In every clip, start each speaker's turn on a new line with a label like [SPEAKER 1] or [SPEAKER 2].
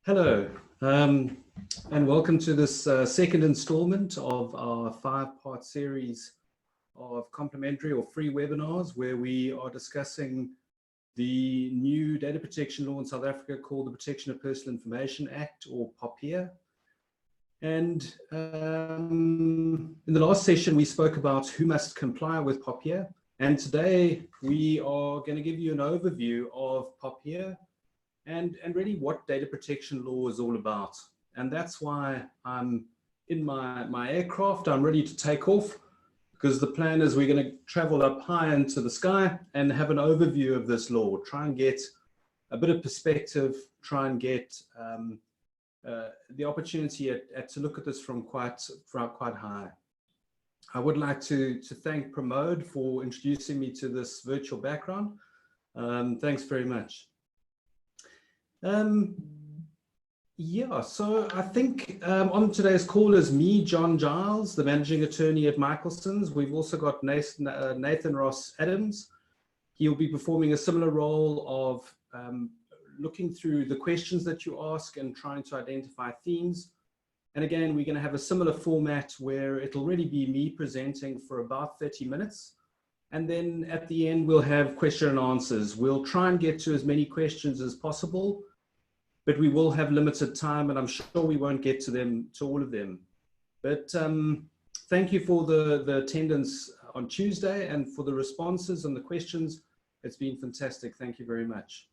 [SPEAKER 1] Hello, and welcome to this second installment of our 5-part series of complimentary or free webinars where we are discussing the new data protection law in South Africa called the Protection of Personal Information Act, or POPIA. And in the last session, we spoke about who must comply with POPIA. And today we are going to give you an overview of POPIA and really what data protection law is all about. And that's why I'm in my aircraft. I'm ready to take off, because the plan is we're going to travel up high into the sky and have an overview of this law, try and get a bit of perspective, try and get the opportunity to look at this from quite high. I would like to thank Pramod for introducing me to this virtual background. Thanks very much. Yeah, so I think on today's call is me, John Giles, the managing attorney at Michalsons. We've also got Nathan Ross Adams. He'll be performing a similar role of looking through the questions that you ask and trying to identify themes. And again, we're going to have a similar format where it'll really be me presenting for about 30 minutes. And then at the end, we'll have question and answers. We'll try and get to as many questions as possible, but we will have limited time, and I'm sure we won't get to all of them. But thank you for the attendance on Tuesday and for the responses and the questions. It's been fantastic. Thank you very much.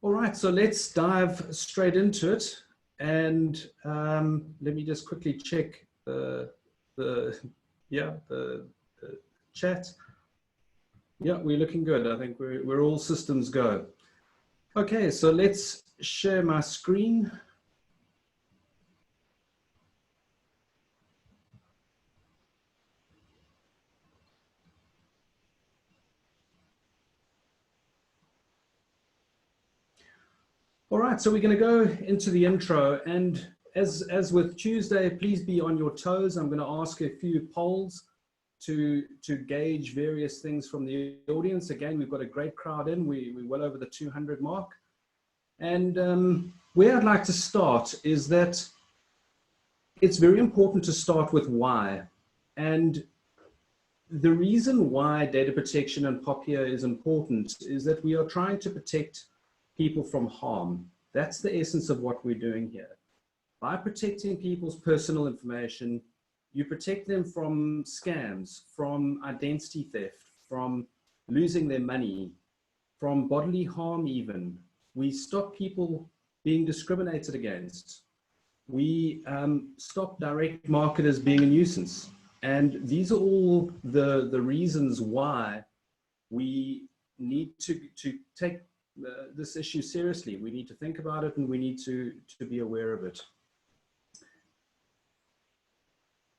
[SPEAKER 1] All right, so let's dive straight into it. And let me just quickly check the chat. Yeah, we're looking good. I think we're all systems go. Okay, so let's share my screen. All right, so we're going to go into the intro, and as with Tuesday, please be on your toes. I'm going to ask a few polls to gauge various things from the audience. Again, we've got a great crowd in. We're well over the 200 mark. And where I'd like to start is that it's very important to start with why. And the reason why data protection and POPIA is important is that we are trying to protect people from harm. That's the essence of what we're doing here. By protecting people's personal information, you protect them from scams, from identity theft, from losing their money, from bodily harm even. We stop people being discriminated against. We stop direct marketers being a nuisance. And these are all the reasons why we need to take this issue seriously. We need to think about it, and we need to be aware of it.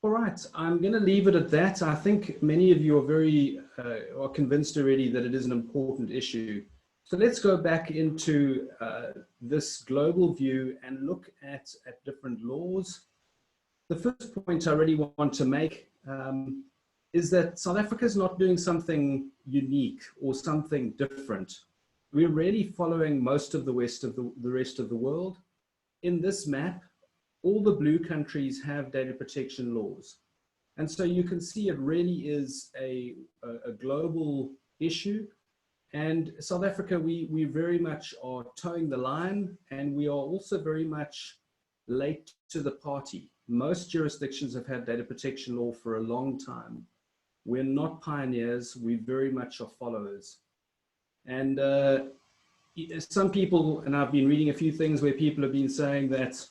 [SPEAKER 1] All right, I'm going to leave it at that. I think many of you are convinced already that it is an important issue. So let's go back into this global view and look at different laws. The first point I really want to make is that South Africa is not doing something unique or something different. We're really following most of the rest of the world. In this map, all the blue countries have data protection laws. And so you can see it really is a global issue. And South Africa, we very much are towing the line, and we are also very much late to the party. Most jurisdictions have had data protection law for a long time. We're not pioneers, we very much are followers. And some people, and I've been reading a few things where people have been saying that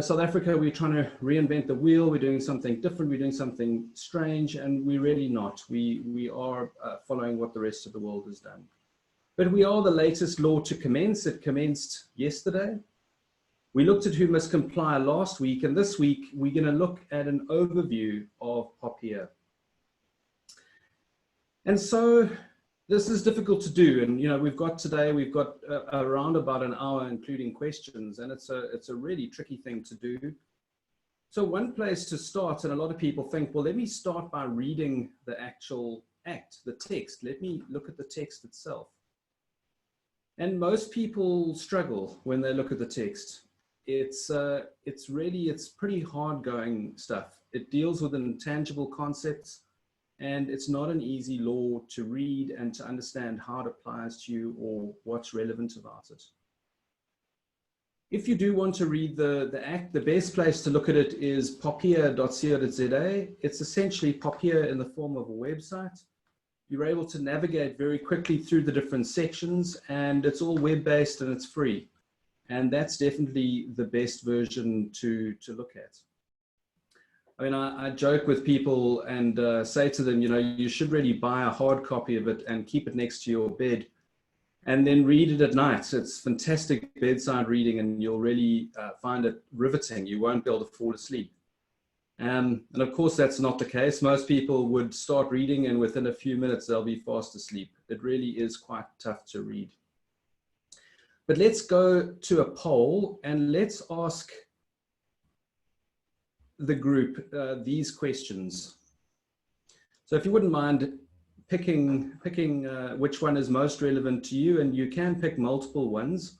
[SPEAKER 1] South Africa, we're trying to reinvent the wheel, we're doing something different, we're doing something strange, and we're really not. We are following what the rest of the world has done. But we are the latest law to commence. It commenced yesterday. We looked at who must comply last week, and this week we're going to look at an overview of POPIA. And so this is difficult to do, and we've got around about an hour including questions, and it's a really tricky thing to do. So one place to start, and a lot of people think, well, let me start by reading the actual act, the text. Let me look at the text itself. And most people struggle when they look at the text. It's pretty hard going stuff. It deals with intangible concepts, and it's not an easy law to read and to understand how it applies to you or what's relevant about it. If you do want to read the Act, the best place to look at it is popia.co.za. It's essentially POPIA in the form of a website. You're able to navigate very quickly through the different sections, and it's all web-based and it's free. And that's definitely the best version to look at. I mean, I joke with people and say to them, you know, you should really buy a hard copy of it and keep it next to your bed and then read it at night. It's fantastic bedside reading, and you'll really find it riveting. You won't be able to fall asleep. And of course, that's not the case. Most people would start reading, and within a few minutes, they'll be fast asleep. It really is quite tough to read. But let's go to a poll, and let's ask the group these questions. So if you wouldn't mind picking which one is most relevant to you, and you can pick multiple ones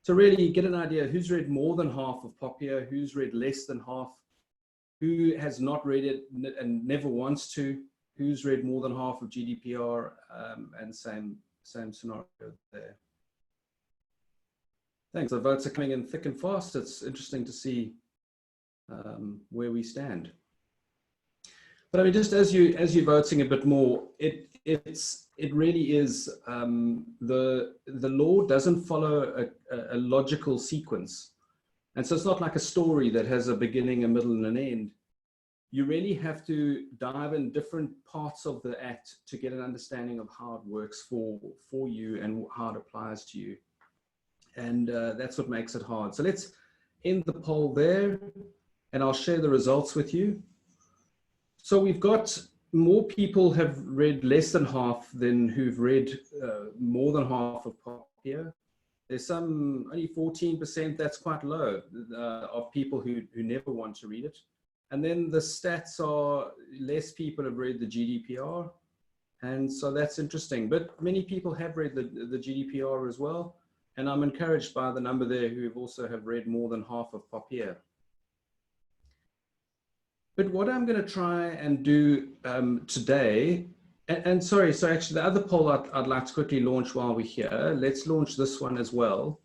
[SPEAKER 1] to really get an idea who's read more than half of POPIA, who's read less than half, who has not read it and never wants to, who's read more than half of GDPR, and same scenario there. Thanks. The votes are coming in thick and fast. It's interesting to see where we stand. But I mean, just as you're voting a bit more, it really is the law doesn't follow a logical sequence, and so it's not like a story that has a beginning, a middle, and an end. You really have to dive in different parts of the Act to get an understanding of how it works for you and how it applies to you, and that's what makes it hard. So let's end the poll there, and I'll share the results with you. So we've got more people have read less than half than who've read more than half of POPIA. There's some, only 14%, that's quite low, of people who never want to read it. And then the stats are less people have read the GDPR. And so that's interesting. But many people have read the GDPR as well. And I'm encouraged by the number there who also have read more than half of POPIA. But what I'm going to try and do today, and sorry, so actually the other poll I'd like to quickly launch while we're here. Let's launch this one as well.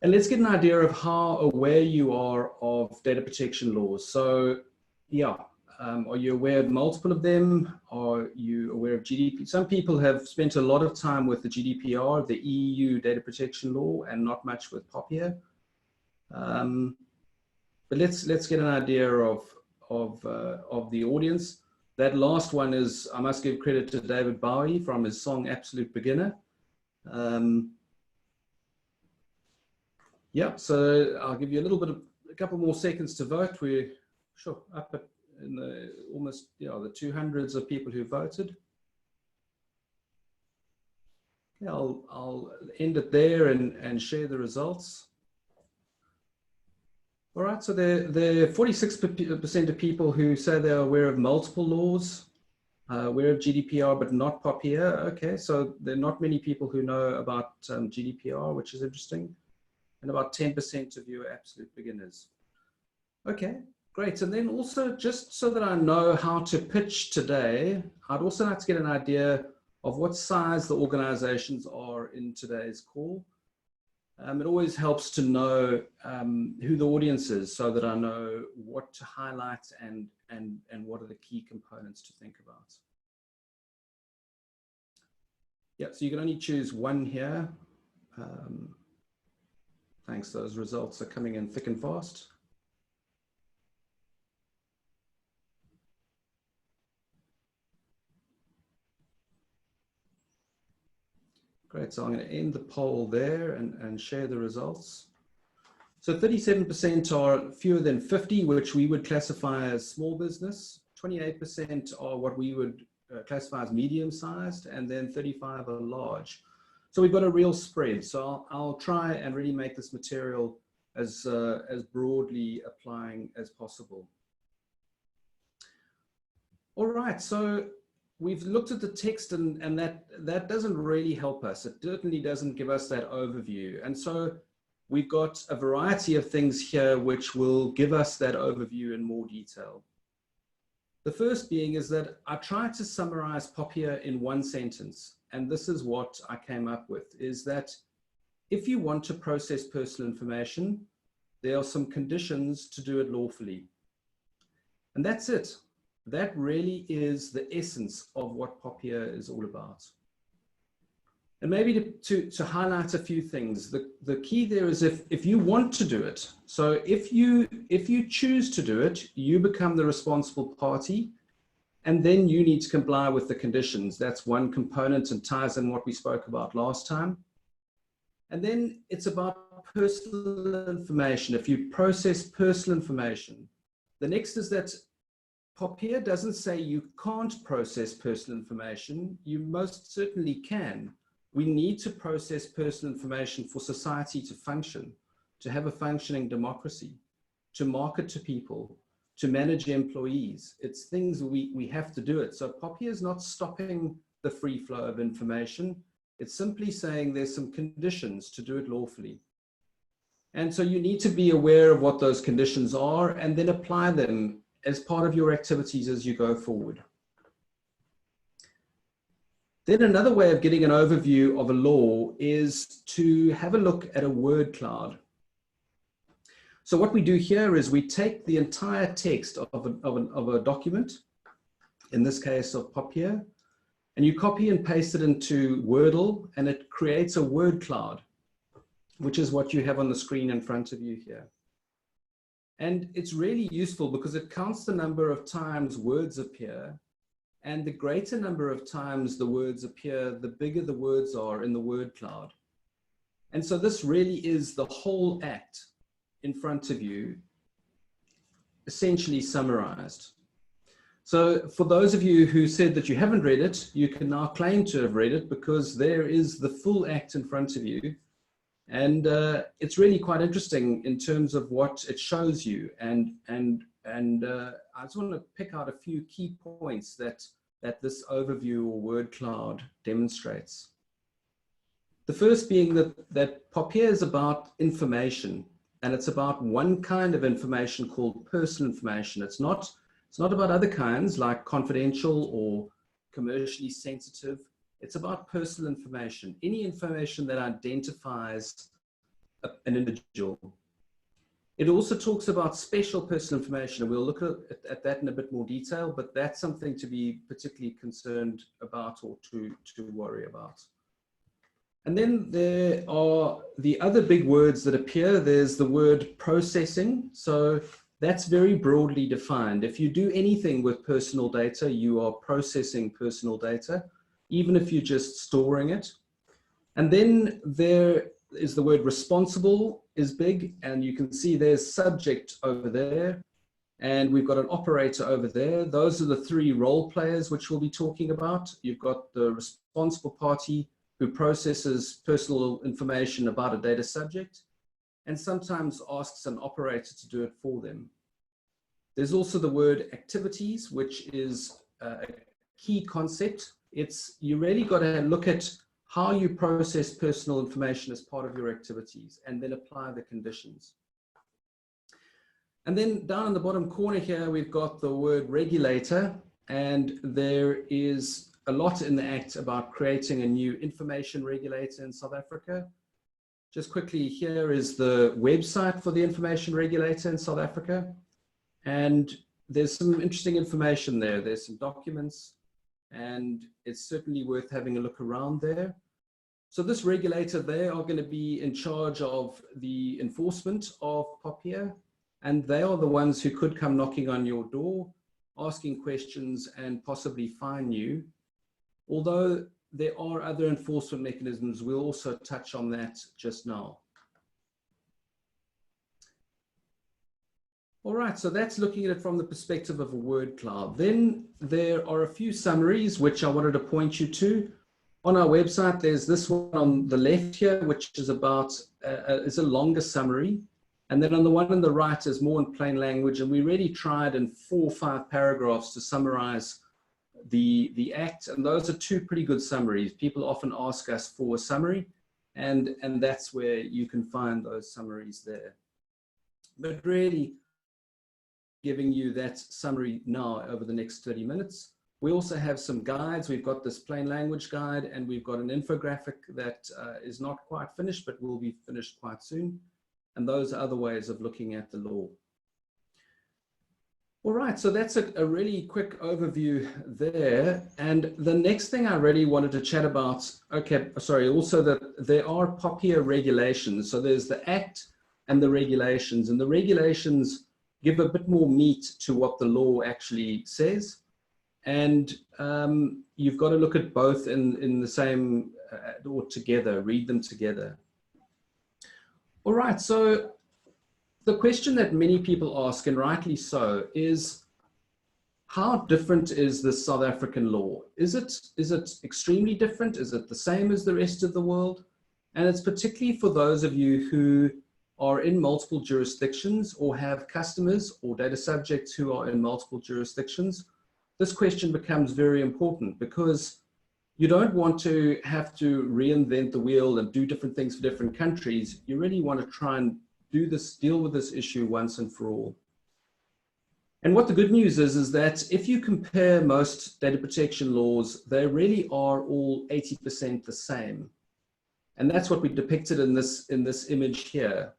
[SPEAKER 1] And let's get an idea of how aware you are of data protection laws. So yeah, are you aware of multiple of them? Are you aware of GDPR? Some people have spent a lot of time with the GDPR, the EU data protection law, and not much with POPIA. But let's get an idea of the audience. That last one is, I must give credit to David Bowie from his song Absolute Beginner. Yeah, so I'll give you a couple more seconds to vote. We're sure up at in the almost the 200s of people who voted. Yeah, I'll end it there and share the results. All right, so there are 46% of people who say they're aware of multiple laws, aware of GDPR, but not POPIA. Okay, so there are not many people who know about GDPR, which is interesting. And about 10% of you are absolute beginners. Okay, great. And then also, just so that I know how to pitch today, I'd also like to get an idea of what size the organizations are in today's call. It always helps to know who the audience is so that I know what to highlight and what are the key components to think about. Yeah, so you can only choose one here. Thanks, those results are coming in thick and fast. Great, so I'm going to end the poll there and share the results. So 37% are fewer than 50, which we would classify as small business. 28% are what we would classify as medium-sized, and then 35 are large. So we've got a real spread. So I'll try and really make this material as broadly applying as possible. All right, so we've looked at the text, and that doesn't really help us. It certainly doesn't give us that overview. And so we've got a variety of things here which will give us that overview in more detail. The first being is that I tried to summarize POPIA in one sentence, and this is what I came up with, is that if you want to process personal information, there are some conditions to do it lawfully. And that's it. That really is the essence of what POPIA is all about. And maybe to highlight a few things, the key there is if you want to do it. So if you choose to do it, you become the responsible party, and then you need to comply with the conditions. That's one component and ties in what we spoke about last time. And then it's about personal information. If you process personal information, the next is that POPIA doesn't say you can't process personal information. You most certainly can. We need to process personal information for society to function, to have a functioning democracy, to market to people, to manage employees. It's things we have to do it. So POPIA is not stopping the free flow of information. It's simply saying there's some conditions to do it lawfully. And so you need to be aware of what those conditions are and then apply them as part of your activities as you go forward. Then another way of getting an overview of a law is to have a look at a word cloud. So what we do here is we take the entire text of a document, in this case of POPIA, and you copy and paste it into Wordle, and it creates a word cloud, which is what you have on the screen in front of you here. And it's really useful because it counts the number of times words appear, and the greater number of times the words appear, the bigger the words are in the word cloud. And so this really is the whole act in front of you, essentially summarized. So for those of you who said that you haven't read it, you can now claim to have read it because there is the full act in front of you. And it's really quite interesting in terms of what it shows you. And I just want to pick out a few key points that this overview or word cloud demonstrates. The first being that POPIA is about information, and it's about one kind of information called personal information. It's not about other kinds like confidential or commercially sensitive. It's about personal information, any information that identifies an individual. It also talks about special personal information, and we'll look at that in a bit more detail, but that's something to be particularly concerned about or to worry about. And then there are the other big words that appear. There's the word processing. So that's very broadly defined. If you do anything with personal data, you are processing personal data, even if you're just storing it. And then there is the word responsible is big, and you can see there's subject over there, and we've got an operator over there. Those are the three role players which we'll be talking about. You've got the responsible party who processes personal information about a data subject and sometimes asks an operator to do it for them. There's also the word activities, which is a key concept. You really got to look at how you process personal information as part of your activities and then apply the conditions. And then down in the bottom corner here, we've got the word regulator, and there is a lot in the Act about creating a new information regulator in South Africa. Just quickly, here is the website for the information regulator in South Africa. And there's some interesting information there. There's some documents, and it's certainly worth having a look around there. So this regulator, they are going to be in charge of the enforcement of POPIA, and they are the ones who could come knocking on your door, asking questions and possibly fine you. Although there are other enforcement mechanisms, we'll also touch on that just now. All right, so that's looking at it from the perspective of a word cloud. Then there are a few summaries which I wanted to point you to. On our website, there's this one on the left here, which is about, is a longer summary. And then on the one on the right is more in plain language. And we really tried in 4 or 5 paragraphs to summarize the Act, and those are two pretty good summaries. People often ask us for a summary, and that's where you can find those summaries there. But really, giving you that summary now over the next 30 minutes. We also have some guides. We've got this plain language guide, and we've got an infographic that is not quite finished, but will be finished quite soon. And those are other ways of looking at the law. All right, so that's a really quick overview there. And the next thing I really wanted to chat about, okay, sorry, also that there are POPIA regulations. So there's the Act and the regulations, and the regulations give a bit more meat to what the law actually says. And you've got to look at both in the same or together, read them together. All right, so the question that many people ask, and rightly so, is how different is the South African law? Is it extremely different? Is it the same as the rest of the world? And it's particularly for those of you who are in multiple jurisdictions or have customers or data subjects who are in multiple jurisdictions. This question becomes very important because you don't want to have to reinvent the wheel and do different things for different countries. You really want to try and deal with this issue once and for all. And what the good news is that if you compare most data protection laws, they really are all 80% the same. And that's what we depicted in this image here.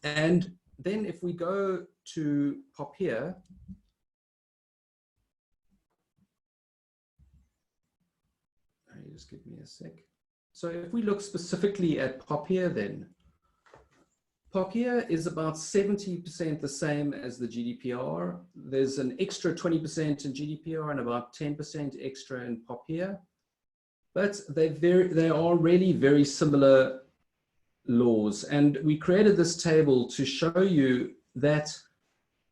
[SPEAKER 1] And then if we go to POPIA, just give me a sec. So if we look specifically at POPIA then, POPIA is about 70% the same as the GDPR. There's an extra 20% in GDPR and about 10% extra in POPIA. But they are really very similar laws. And we created this table to show you that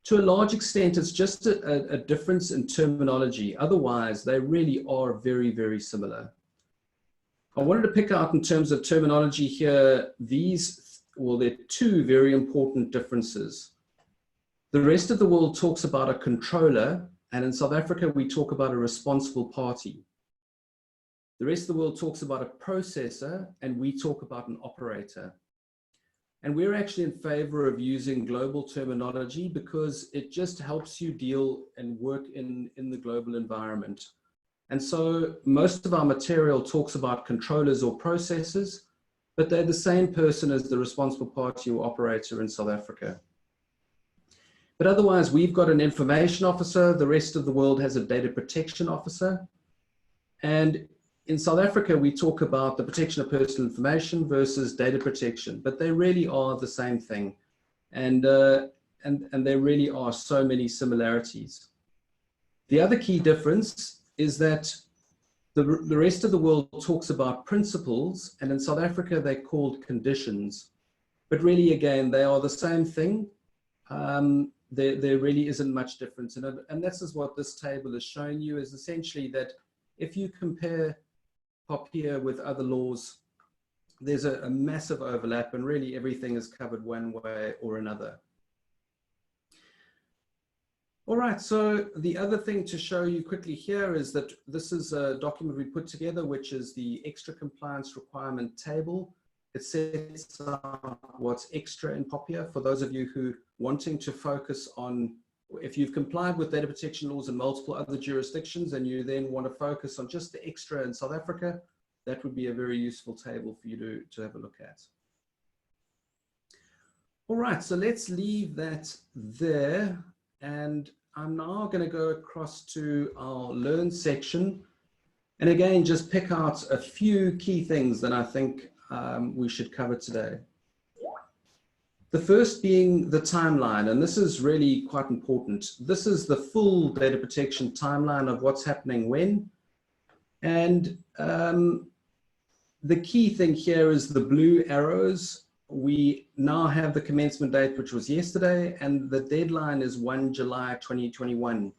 [SPEAKER 1] to a large extent, it's just a difference in terminology. Otherwise, they really are very, very similar. I wanted to pick out in terms of terminology here, there are two very important differences. The rest of the world talks about a controller, and in South Africa, we talk about a responsible party. The rest of the world talks about a processor, and we talk about an operator. And we're actually in favor of using global terminology because it just helps you deal and work in the global environment. And so most of our material talks about controllers or processors, but they're the same person as the responsible party or operator in South Africa. But otherwise, we've got an information officer. The rest of the world has a data protection officer. And in South Africa, we talk about the protection of personal information versus data protection, but they really are the same thing. And there really are so many similarities. The other key difference is that the rest of the world talks about principles, and in South Africa, they're called conditions. But really, again, they are the same thing. There really isn't much difference in it. And this is what this table is showing you, is essentially that if you compare POPIA with other laws, there's a massive overlap, and really everything is covered one way or another. All right, so the other thing to show you quickly here is that this is a document we put together, which is the extra compliance requirement table. It sets out what's extra in POPIA for those of you who wanting to focus on, if you've complied with data protection laws in multiple other jurisdictions and you then want to focus on just the extra in South Africa, that would be a very useful table for you to have a look at. All right, so let's leave that there. And I'm now going to go across to our Learn section. And again, just pick out a few key things that I think we should cover today. The first being the timeline, and this is really quite important. This is the full data protection timeline of what's happening when. And the key thing here is the blue arrows. We now have the commencement date, which was yesterday, and the deadline is 1 July 2021.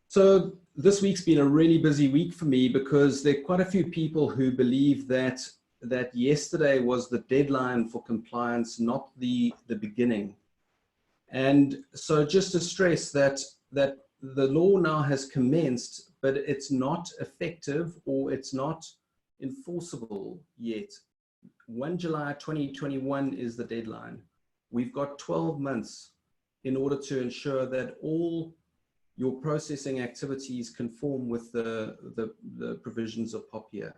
[SPEAKER 1] So this week's been a really busy week for me because there are quite a few people who believe that yesterday was the deadline for compliance, not the beginning. And so just to stress that the law now has commenced, but it's not effective or it's not enforceable yet. 1 July 2021 is the deadline. We've got 12 months in order to ensure that all your processing activities conform with the provisions of POPIA.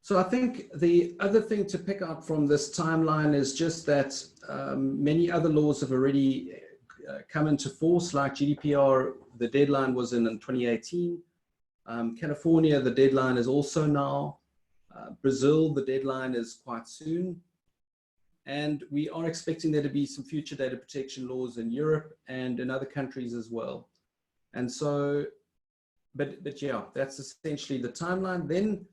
[SPEAKER 1] So I think the other thing to pick up from this timeline is just that many other laws have already come into force, like GDPR. The deadline was in 2018. California, the deadline is also now. Brazil, the deadline is quite soon. And we are expecting there to be some future data protection laws in Europe and in other countries as well. And so, but yeah, that's essentially the timeline. Then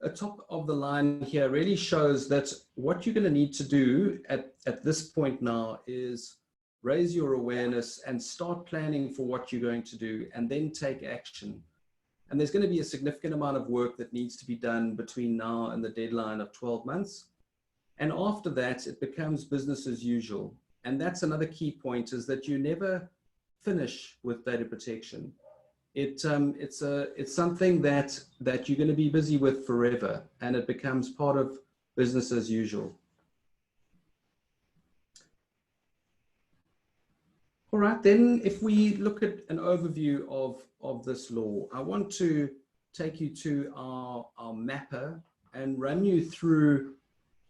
[SPEAKER 1] a top of the line here really shows that what you're going to need to do at this point now is raise your awareness and start planning for what you're going to do, and then take action. And there's going to be a significant amount of work that needs to be done between now and the deadline of 12 months. And after that, it becomes business as usual. And that's another key point, is that you never finish with data protection. It's something that you're going to be busy with forever, and it becomes part of business as usual. All right, then if we look at an overview of this law, I want to take you to our mapper and run you through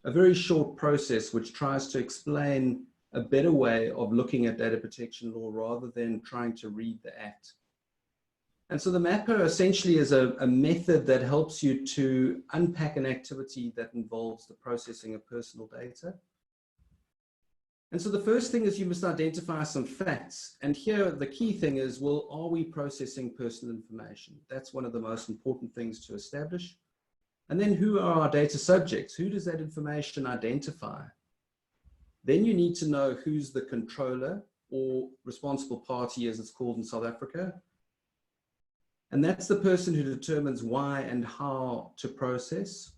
[SPEAKER 1] a very short process which tries to explain a better way of looking at data protection law rather than trying to read the act. And so the mapper essentially is a method that helps you to unpack an activity that involves the processing of personal data. And so the first thing is you must identify some facts. And here the key thing is, well, are we processing personal information? That's one of the most important things to establish. And then who are our data subjects? Who does that information identify? Then you need to know who's the controller, or responsible party as it's called in South Africa. And that's the person who determines why and how to process.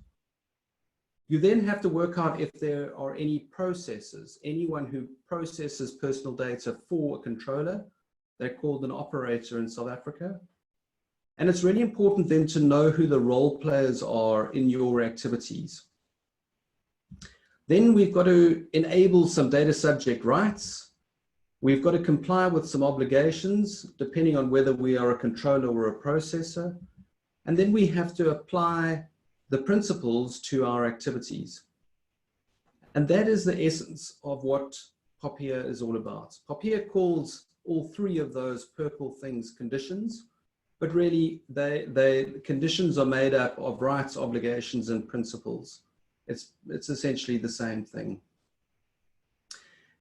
[SPEAKER 1] You then have to work out if there are any processors, anyone who processes personal data for a controller. They're called an operator in South Africa. And it's really important then to know who the role players are in your activities. Then we've got to enable some data subject rights. We've got to comply with some obligations, depending on whether we are a controller or a processor. And then we have to apply the principles to our activities. And that is the essence of what POPIA is all about. POPIA calls all three of those purple things conditions, but really the conditions are made up of rights, obligations, and principles. It's essentially the same thing.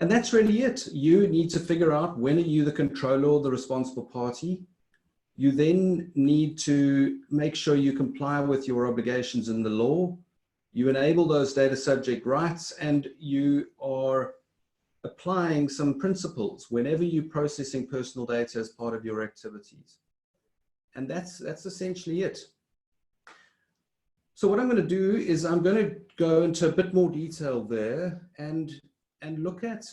[SPEAKER 1] And that's really it. You need to figure out, when are you the controller or the responsible party? You then need to make sure you comply with your obligations in the law. You enable those data subject rights, and you are applying some principles whenever you're processing personal data as part of your activities. And that's essentially it. So what I'm going to do is I'm going to go into a bit more detail there and look at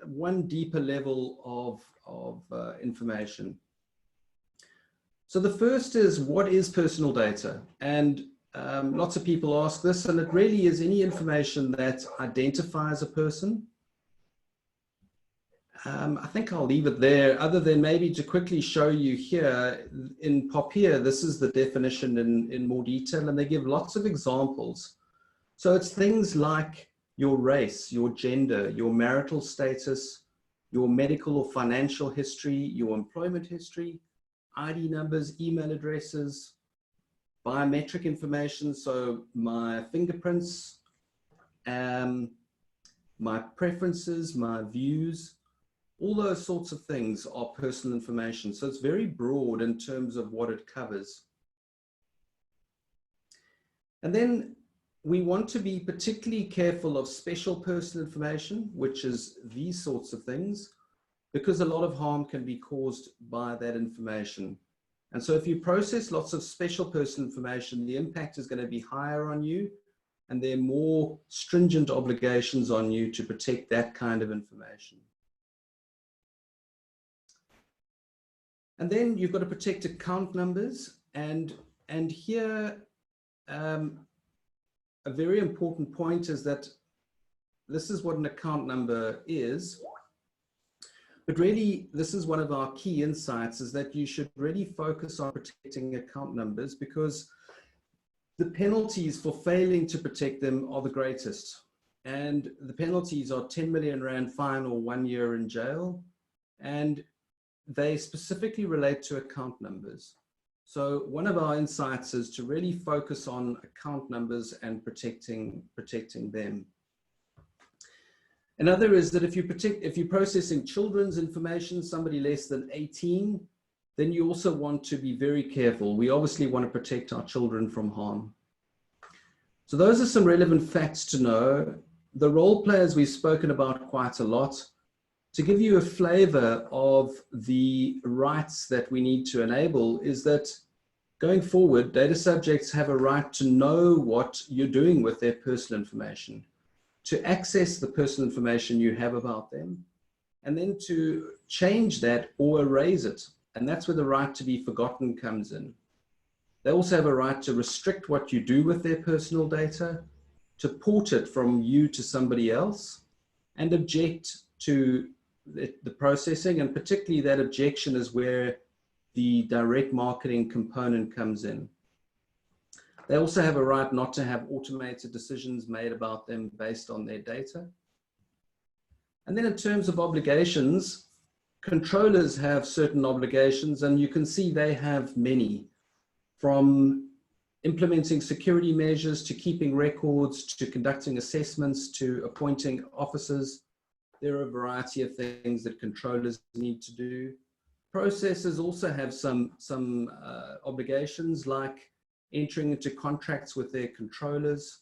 [SPEAKER 1] one deeper level of information. So the first is, what is personal data? And lots of people ask this, and it really is any information that identifies a person. I think I'll leave it there, other than maybe to quickly show you here in POPIA, this is the definition in more detail, and they give lots of examples. So it's things like your race, your gender, your marital status, your medical or financial history, your employment history, ID numbers, email addresses, biometric information, so my fingerprints, my preferences, my views, all those sorts of things are personal information. So it's very broad in terms of what it covers. And then we want to be particularly careful of special personal information, which is these sorts of things, because a lot of harm can be caused by that information. And so if you process lots of special personal information, the impact is going to be higher on you, and there are more stringent obligations on you to protect that kind of information. And then you've got to protect account numbers. And here, a very important point is that this is what an account number is. But really, this is one of our key insights, is that you should really focus on protecting account numbers, because the penalties for failing to protect them are the greatest. And the penalties are 10 million Rand fine or 1 year in jail. And they specifically relate to account numbers. So one of our insights is to really focus on account numbers and protecting them. Another is that if you're processing children's information, somebody less than 18, then you also want to be very careful. We obviously want to protect our children from harm. So those are some relevant facts to know. The role players we've spoken about quite a lot. To give you a flavor of the rights that we need to enable is that going forward, data subjects have a right to know what you're doing with their personal information, to access the personal information you have about them, and then to change that or erase it. And that's where the right to be forgotten comes in. They also have a right to restrict what you do with their personal data, to port it from you to somebody else, and object to the processing. And particularly that objection is where the direct marketing component comes in. They also have a right not to have automated decisions made about them based on their data. And then in terms of obligations, controllers have certain obligations, and you can see they have many, from implementing security measures to keeping records to conducting assessments to appointing officers. There are a variety of things that controllers need to do. Processors also have some obligations, like entering into contracts with their controllers,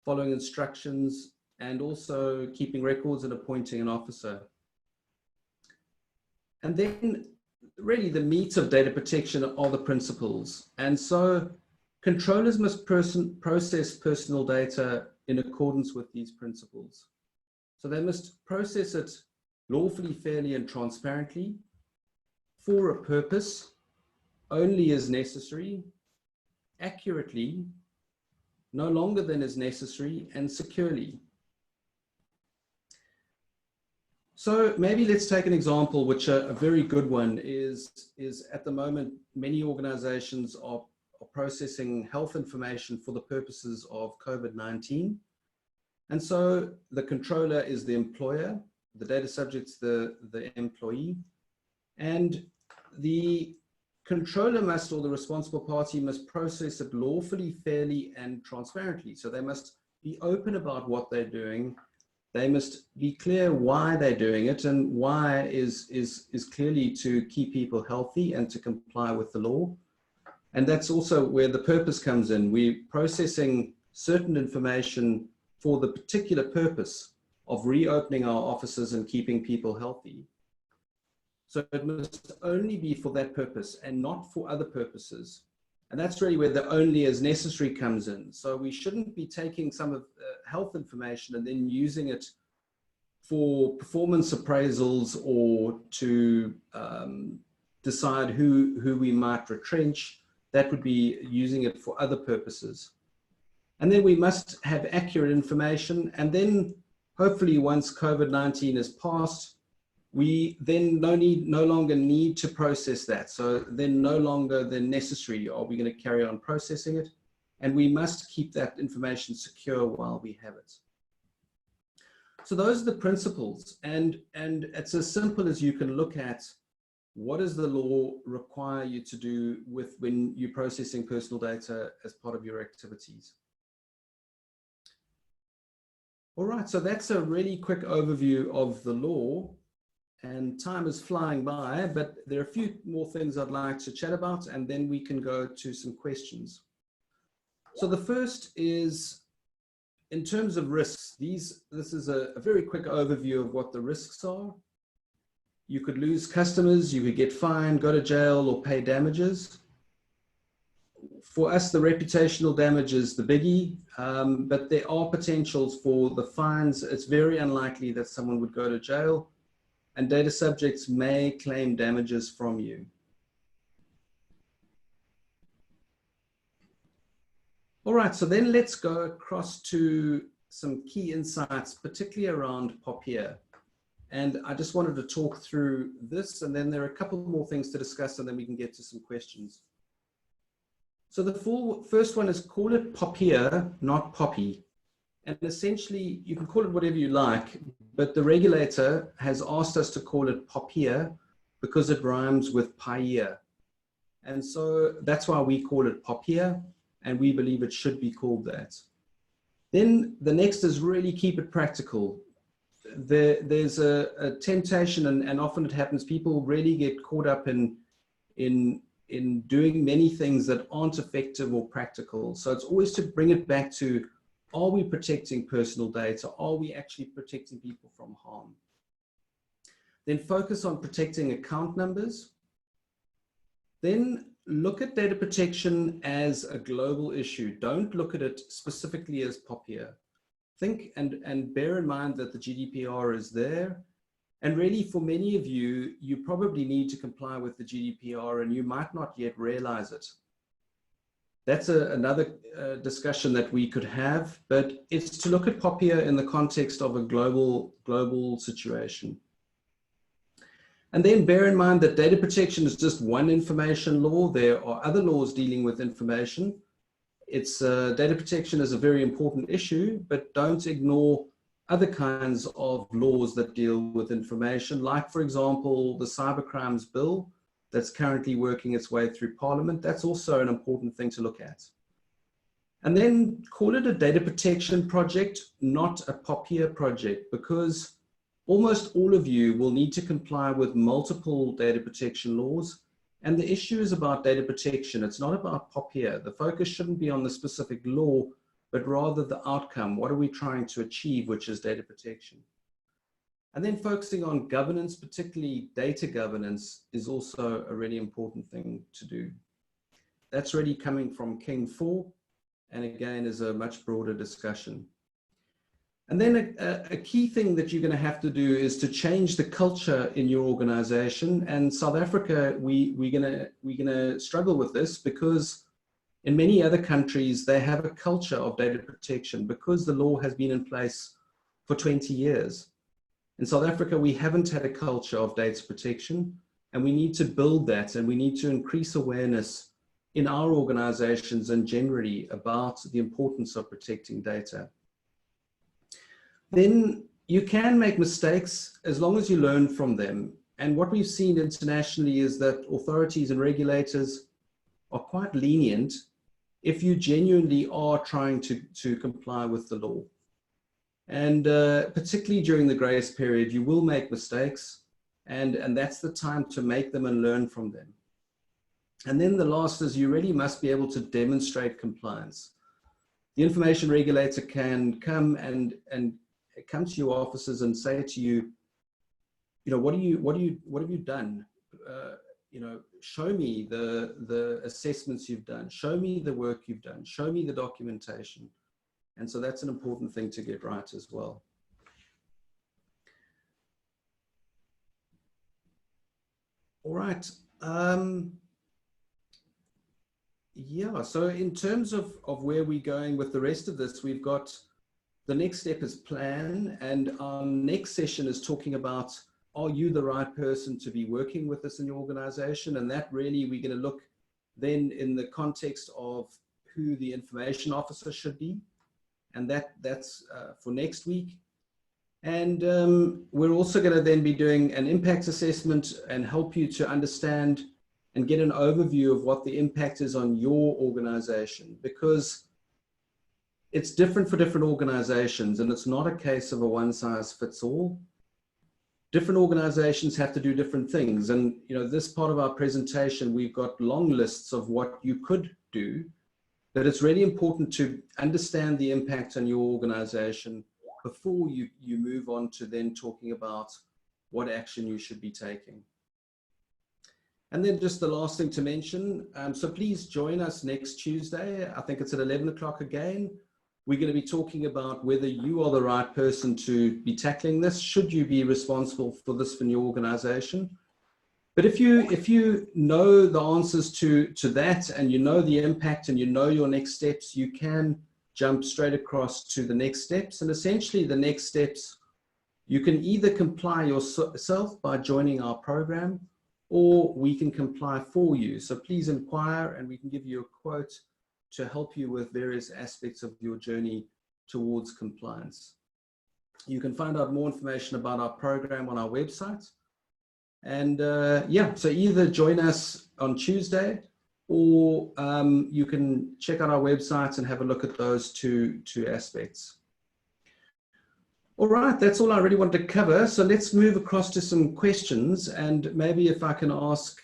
[SPEAKER 1] following instructions, and also keeping records and appointing an officer. And then really the meat of data protection are the principles. And so controllers must process personal data in accordance with these principles. So they must process it lawfully, fairly, and transparently, for a purpose, only as necessary, accurately, no longer than is necessary, and securely. So maybe let's take an example, which a very good one is at the moment, many organizations are processing health information for the purposes of COVID-19. And so the controller is the employer, the data subject's the employee, and the controller must, or the responsible party must, process it lawfully, fairly, and transparently. So they must be open about what they're doing. They must be clear why they're doing it, and why is clearly to keep people healthy and to comply with the law. And that's also where the purpose comes in. We're processing certain information for the particular purpose of reopening our offices and keeping people healthy. So it must only be for that purpose and not for other purposes. And that's really where the only as necessary comes in. So we shouldn't be taking some of health information and then using it for performance appraisals or to decide who we might retrench. That would be using it for other purposes. And then we must have accurate information. And then hopefully once COVID-19 is passed, we then no longer need to process that. So then no longer than necessary are we going to carry on processing it. And we must keep that information secure while we have it. So those are the principles. And it's as simple as you can look at what does the law require you to do when you're processing personal data as part of your activities. All right, so that's a really quick overview of the law. And time is flying by, but there are a few more things I'd like to chat about, and then we can go to some questions. So the first is, in terms of risks, this is a very quick overview of what the risks are. You could lose customers, you could get fined, go to jail, or pay damages. For us, the reputational damage is the biggie, but there are potentials for the fines. It's very unlikely that someone would go to jail, and data subjects may claim damages from you. All right, so then let's go across to some key insights, particularly around POPIA. And I just wanted to talk through this, and then there are a couple more things to discuss, and then we can get to some questions. So the first one is, call it POPIA, not POPI. And essentially, you can call it whatever you like, but the regulator has asked us to call it POPIA because it rhymes with PAIA. And so that's why we call it POPIA, and we believe it should be called that. Then the next is really keep it practical. There's a temptation, and often it happens, people really get caught up in doing many things that aren't effective or practical. So it's always to bring it back to, are we protecting personal data? Are we actually protecting people from harm? Then focus on protecting account numbers. Then look at data protection as a global issue. Don't look at it specifically as POPIA. Think and bear in mind that the GDPR is there. And really, for many of you, you probably need to comply with the GDPR, and you might not yet realize it. That's another discussion that we could have, but it's to look at POPIA in the context of a global situation. And then bear in mind that data protection is just one information law. There are other laws dealing with information. Data protection is a very important issue, but don't ignore other kinds of laws that deal with information, like, for example, the Cybercrimes Bill that's currently working its way through Parliament. That's also an important thing to look at. And then call it a data protection project, not a POPIA project, because almost all of you will need to comply with multiple data protection laws. And the issue is about data protection. It's not about POPIA. The focus shouldn't be on the specific law, but rather the outcome. What are we trying to achieve, which is data protection? And then focusing on governance, particularly data governance, is also a really important thing to do. That's really coming from King 4, and again, is a much broader discussion. And then a key thing that you're going to have to do is to change the culture in your organization. And South Africa, we're gonna struggle with this, because in many other countries, they have a culture of data protection because the law has been in place for 20 years. In South Africa, we haven't had a culture of data protection, and we need to build that, and we need to increase awareness in our organizations and generally about the importance of protecting data. Then you can make mistakes as long as you learn from them. And what we've seen internationally is that authorities and regulators are quite lenient if you genuinely are trying to comply with the law. And particularly during the grace period, you will make mistakes, and that's the time to make them and learn from them. And then the last is, you really must be able to demonstrate compliance. The information regulator can come and come to your offices and say to you, what have you done? Show me the assessments you've done. Show me the work you've done. Show me the documentation. And so that's an important thing to get right as well. All right. Yeah, so in terms of where we're going with the rest of this, we've got the next step is plan, and our next session is talking about, are you the right person to be working with us in your organization? And that really, we're going to look then in the context of who the information officer should be. And that's for next week. And we're also going to then be doing an impact assessment and help you to understand and get an overview of what the impact is on your organization, because it's different for different organizations, and it's not a case of a one size fits all. Different organizations have to do different things. And this part of our presentation, we've got long lists of what you could do, but it's really important to understand the impact on your organization before you move on to then talking about what action you should be taking. And then just the last thing to mention, so please join us next Tuesday. I think it's at 11 o'clock again. We're going to be talking about whether you are the right person to be tackling this. Should you be responsible for this in your organization? But if you know the answers to that, and you know the impact, and you know your next steps, you can jump straight across to the next steps. And essentially the next steps, you can either comply yourself by joining our program, or we can comply for you. So please inquire, and we can give you a quote to help you with various aspects of your journey towards compliance. You can find out more information about our program on our website. And yeah, so either join us on Tuesday, or you can check out our website and have a look at those two aspects. All right, that's all I really wanted to cover. So let's move across to some questions, and maybe if I can ask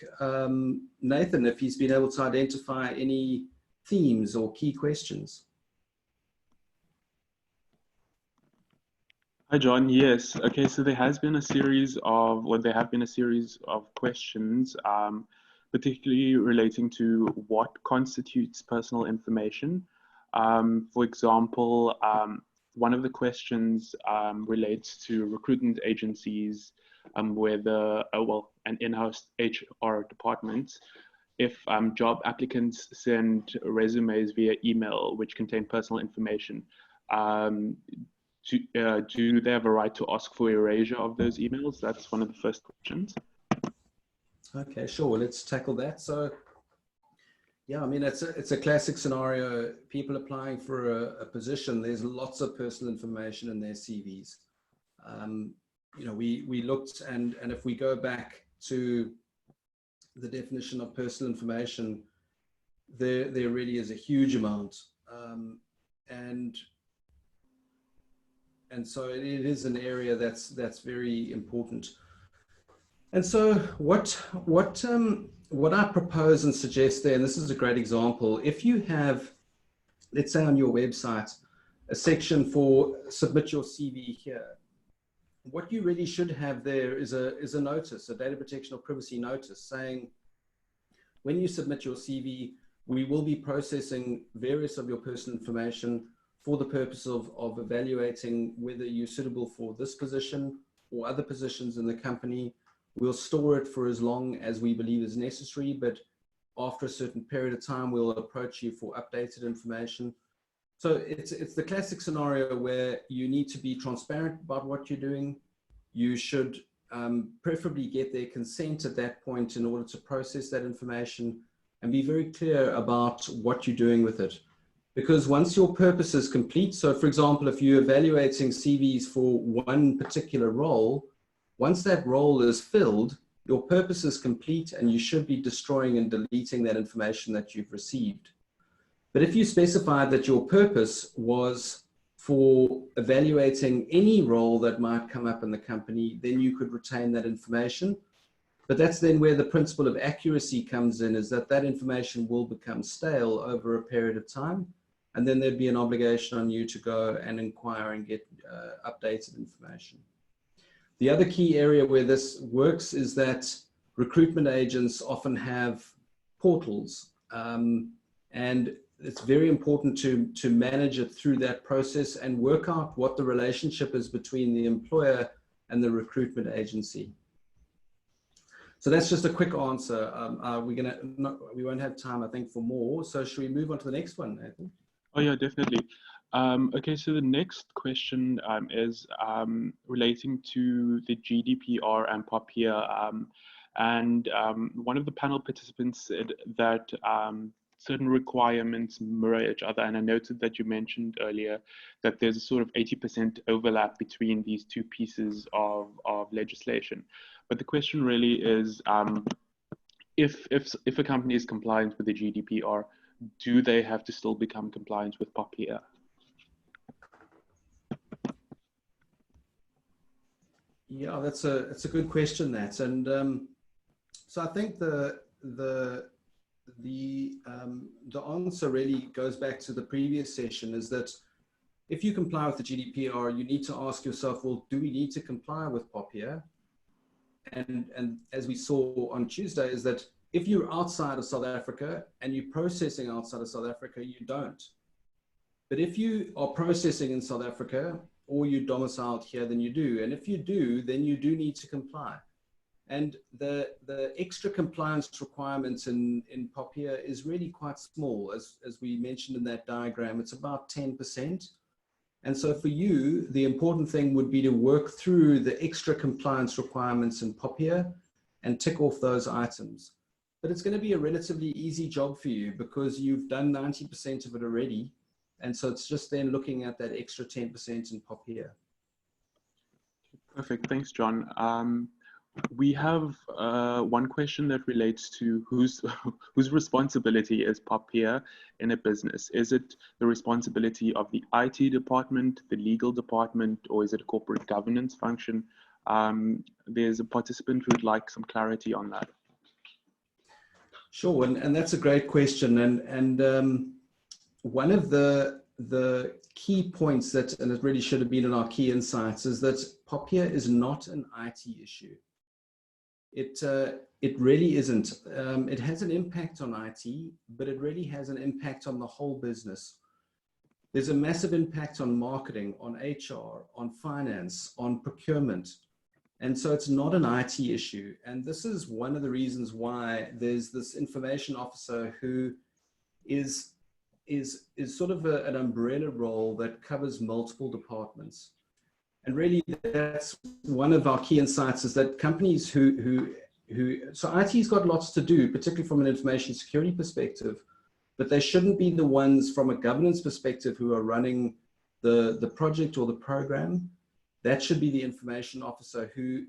[SPEAKER 1] Nathan if he's been able to identify any themes or key questions.
[SPEAKER 2] Hi, John. Yes. Okay. So there has been a series of, well, there have been a series of questions, particularly relating to what constitutes personal information. For example, one of the questions relates to recruitment agencies, where an in-house HR department, if job applicants send resumes via email which contain personal information, do they have a right to ask for erasure of those emails? That's one of the first questions.
[SPEAKER 1] Okay, sure. Well, let's tackle that. So, yeah, I mean, it's a classic scenario. People applying for a position, there's lots of personal information in their CVs. You know, we looked, and if we go back to the definition of personal information, there really is a huge amount. And so it is an area that's very important. And so what I propose and suggest there, and this is a great example, if you have, let's say on your website, a section for submit your CV here, what you really should have there is a notice, a data protection or privacy notice saying, when you submit your CV, we will be processing various of your personal information for the purpose of evaluating whether you're suitable for this position or other positions in the company. We'll store it for as long as we believe is necessary, but after a certain period of time, we'll approach you for updated information. So it's the classic scenario where you need to be transparent about what you're doing. You should preferably get their consent at that point in order to process that information, and be very clear about what you're doing with it. Because once your purpose is complete, so for example, if you're evaluating CVs for one particular role, once that role is filled, your purpose is complete, and you should be destroying and deleting that information that you've received. But if you specify that your purpose was for evaluating any role that might come up in the company, then you could retain that information. But that's then where the principle of accuracy comes in, is that that information will become stale over a period of time. And then there'd be an obligation on you to go and inquire and get updated information. The other key area where this works is that recruitment agents often have portals, and it's very important to manage it through that process and work out what the relationship is between the employer and the recruitment agency. So that's just a quick answer. We won't have time, I think, for more. So should we move on to the next one, Nathan?
[SPEAKER 2] Oh yeah, definitely. Okay, so the next question is relating to the GDPR and POPIA. One of the panel participants said that certain requirements mirror each other. And I noted that you mentioned earlier that there's a sort of 80% overlap between these two pieces of legislation. But the question really is, if a company is compliant with the GDPR, do they have to still become compliant with POPIA?
[SPEAKER 1] Yeah, that's a good question, that. And so I think the answer really goes back to the previous session, is that if you comply with the GDPR, you need to ask yourself, well, do we need to comply with POPIA? And as we saw on Tuesday, is that if you're outside of South Africa and you're processing outside of South Africa, you don't. But if you are processing in South Africa or you're domiciled here, then you do. And if you do, then you do need to comply. And the extra compliance requirements in POPIA is really quite small. As we mentioned in that diagram, it's about 10%. And so for you, the important thing would be to work through the extra compliance requirements in POPIA and tick off those items. But it's going to be a relatively easy job for you because you've done 90% of it already. And so it's just then looking at that extra 10% in POPIA.
[SPEAKER 2] Perfect. Thanks, John. We have one question that relates to whose responsibility is POPIA in a business. Is it the responsibility of the IT department, the legal department, or is it a corporate governance function? There's a participant who would like some clarity on that.
[SPEAKER 1] Sure, and that's a great question. And one of the key points that, and it really should have been in our key insights, is that POPIA is not an IT issue. It really isn't. It has an impact on IT, but it really has an impact on the whole business. There's a massive impact on marketing, on HR, on finance, on procurement. And so it's not an IT issue. And this is one of the reasons why there's this information officer who is sort of an umbrella role that covers multiple departments. And really, that's one of our key insights, is that companies so IT's got lots to do, particularly from an information security perspective, but they shouldn't be the ones from a governance perspective who are running the project or the program. That should be the information officer who,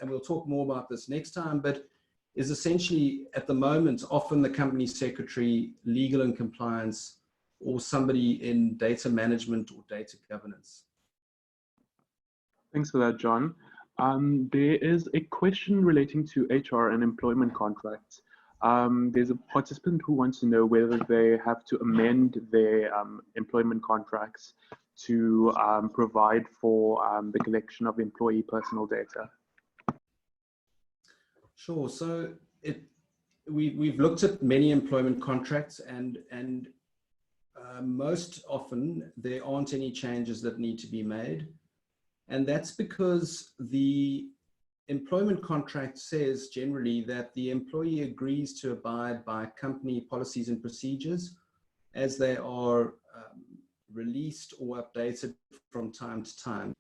[SPEAKER 1] and we'll talk more about this next time, but is essentially at the moment often the company secretary, legal and compliance, or somebody in data management or data governance.
[SPEAKER 2] Thanks for that, John. There is a question relating to HR and employment contracts. There's a participant who wants to know whether they have to amend their employment contracts to provide for the collection of employee personal data.
[SPEAKER 1] Sure. So we've looked at many employment contracts, and most often there aren't any changes that need to be made. And that's because the employment contract says generally that the employee agrees to abide by company policies and procedures as they are released or updated from time to time.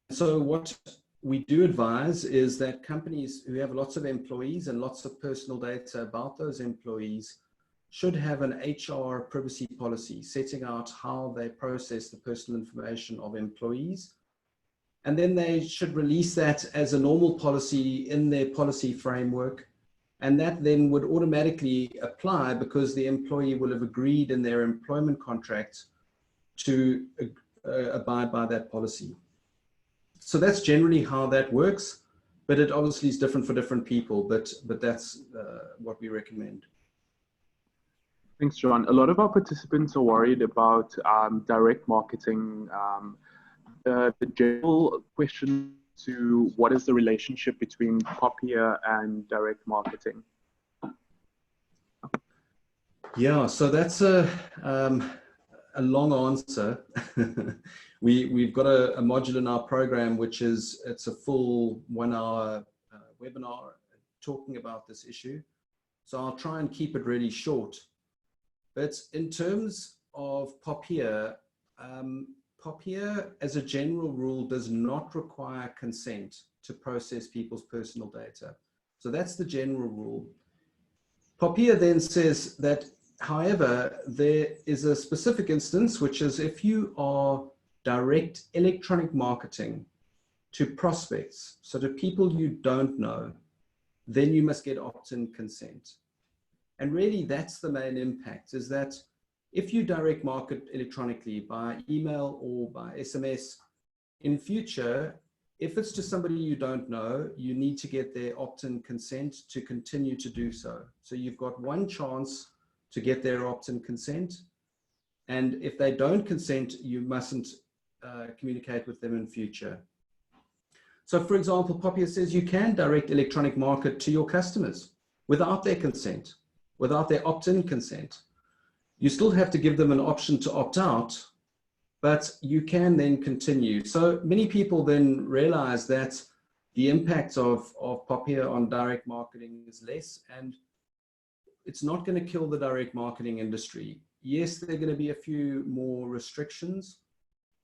[SPEAKER 1] So what we do advise is that companies who have lots of employees and lots of personal data about those employees should have an HR privacy policy setting out how they process the personal information of employees. And then they should release that as a normal policy in their policy framework. And that then would automatically apply because the employee will have agreed in their employment contract to abide by that policy. So that's generally how that works, but it obviously is different for different people, but that's what we recommend.
[SPEAKER 2] Thanks, John. A lot of our participants are worried about direct marketing. The general question to what is the relationship between POPIA and direct marketing?
[SPEAKER 1] Yeah, so that's a long answer. We've got a module in our program, it's a full 1 hour webinar talking about this issue. So I'll try and keep it really short. But in terms of POPIA, POPIA as a general rule does not require consent to process people's personal data. So that's the general rule. POPIA then says that, however, there is a specific instance, which is if you are direct electronic marketing to prospects, so to people you don't know, then you must get opt-in consent. And really that's the main impact, is that if you direct market electronically by email or by SMS, in future, if it's to somebody you don't know, you need to get their opt-in consent to continue to do so. So you've got one chance to get their opt-in consent. And if they don't consent, you mustn't communicate with them in future. So for example, POPIA says you can direct electronic market to your customers without their consent, without their opt-in consent. You still have to give them an option to opt out, but you can then continue. So many people then realize that the impact of POPIA on direct marketing is less, and it's not going to kill the direct marketing industry. Yes, there are going to be a few more restrictions,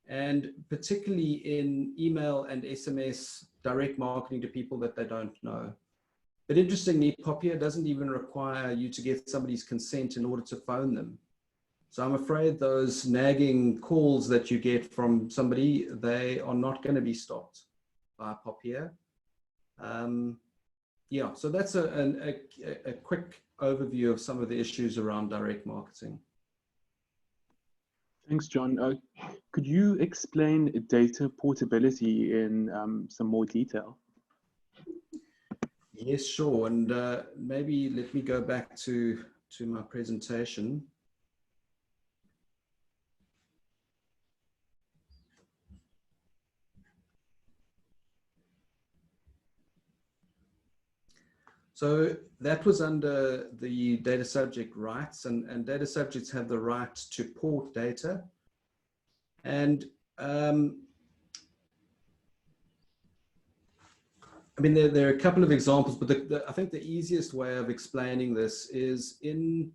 [SPEAKER 1] and particularly in email and SMS direct marketing to people that they don't know. But interestingly, POPIA doesn't even require you to get somebody's consent in order to phone them. So I'm afraid those nagging calls that you get from somebody, they are not going to be stopped by POPIA. Yeah, so that's a quick overview of some of the issues around direct marketing.
[SPEAKER 2] Thanks, John. Could you explain data portability in some more detail?
[SPEAKER 1] Yes, sure. And maybe let me go back to my presentation. So that was under the data subject rights, and data subjects have the right to port data. And I mean, there are a couple of examples, but I think the easiest way of explaining this is to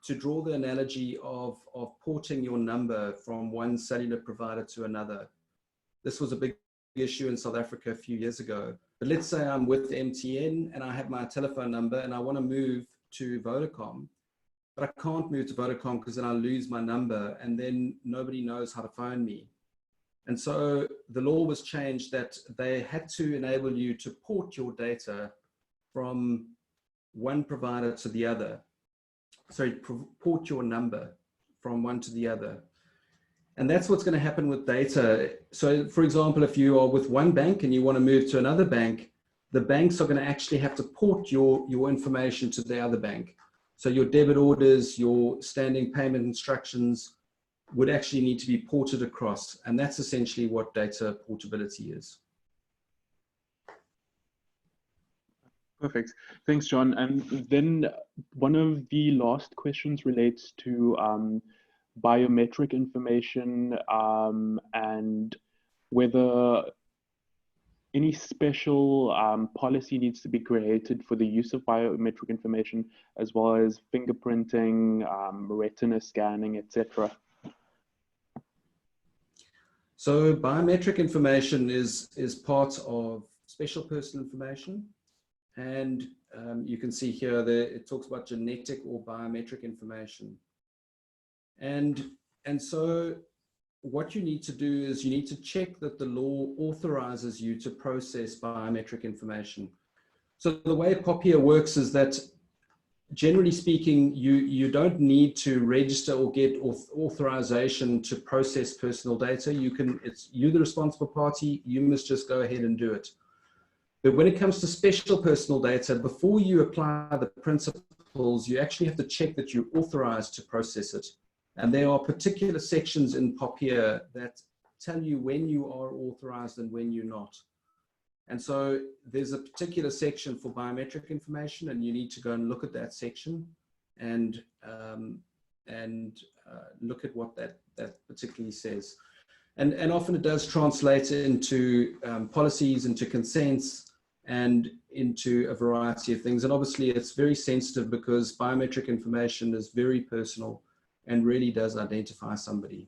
[SPEAKER 1] draw the analogy of porting your number from one cellular provider to another. This was a big issue in South Africa a few years ago. But let's say I'm with MTN and I have my telephone number and I want to move to Vodacom, but I can't move to Vodacom because then I lose my number and then nobody knows how to phone me. And so the law was changed that they had to enable you to port your data from one provider to the other. Sorry, port your number from one to the other. And that's what's going to happen with data. So for example, if you are with one bank and you want to move to another bank, the banks are going to actually have to port your information to the other bank. So your debit orders, your standing payment instructions would actually need to be ported across. And that's essentially what data portability is.
[SPEAKER 2] Perfect. Thanks, John. And then one of the last questions relates to biometric information and whether any special policy needs to be created for the use of biometric information, as well as fingerprinting, retina scanning, etc.
[SPEAKER 1] So biometric information is part of special personal information. And you can see here that it talks about genetic or biometric information. And so what you need to do is you need to check that the law authorizes you to process biometric information. So the way POPIA works is that, generally speaking, you don't need to register or get authorization to process personal data. It's you the responsible party, you must just go ahead and do it. But when it comes to special personal data, before you apply the principles, you actually have to check that you're authorized to process it. And there are particular sections in POPIA that tell you when you are authorized and when you're not. And so there's a particular section for biometric information, and you need to go and look at that section and look at what that particularly says. And often it does translate into policies, into consents, and into a variety of things. And obviously it's very sensitive because biometric information is very personal and really does identify somebody.